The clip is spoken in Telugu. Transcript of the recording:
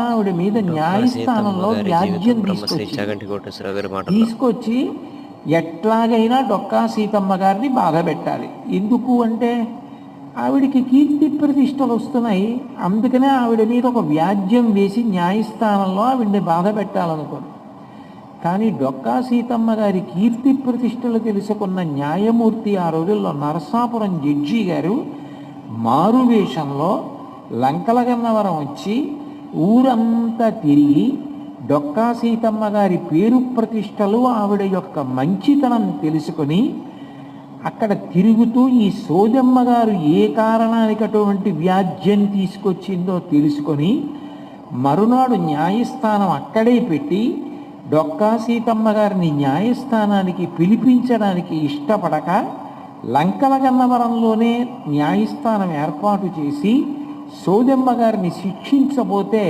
ఆవిడ మీద డొక్కా సీతమ్మ న్యాయస్థానంలో గారి వ్యాజ్యం జీవితం బ్రహ్మశ్రీ చాగంటి కోటేశ్వరరావు గారి మాటల్లో. తీసుకొచ్చి ఎట్లాగైనా డొక్కా సీతమ్మ గారిని బాధ పెట్టాలి. ఎందుకు అంటే ఆవిడికి కీర్తి ప్రతిష్టలు వస్తున్నాయి, అందుకనే ఆవిడ మీద ఒక వ్యాజ్యం వేసి న్యాయస్థానంలో ఆవిడ్ని బాధ పెట్టాలనుకోండి. కానీ డొక్కా సీతమ్మ గారి కీర్తి ప్రతిష్టలు తెలుసుకున్న న్యాయమూర్తి ఆ రోజుల్లో నరసాపురం జడ్జి గారు మారువేషంలో లంకలగన్నవరం వచ్చి ఊరంతా తిరిగి డొక్కా సీతమ్మ గారి పేరు ప్రతిష్టలు ఆవిడ యొక్క మంచితనం తెలుసుకొని అక్కడ తిరుగుతూ ఈ సోదమ్మ గారు ఏ కారణానికి అటువంటి వ్యాజ్యం తీసుకొచ్చిందో తెలుసుకొని మరునాడు న్యాయస్థానం అక్కడే పెట్టి డొక్కా సీతమ్మ గారిని న్యాయస్థానానికి పిలిపించడానికి ఇష్టపడక లంకలగన్నవరంలోనే న్యాయస్థానం ఏర్పాటు చేసి సోదమ్మ గారిని శిక్షించబోతే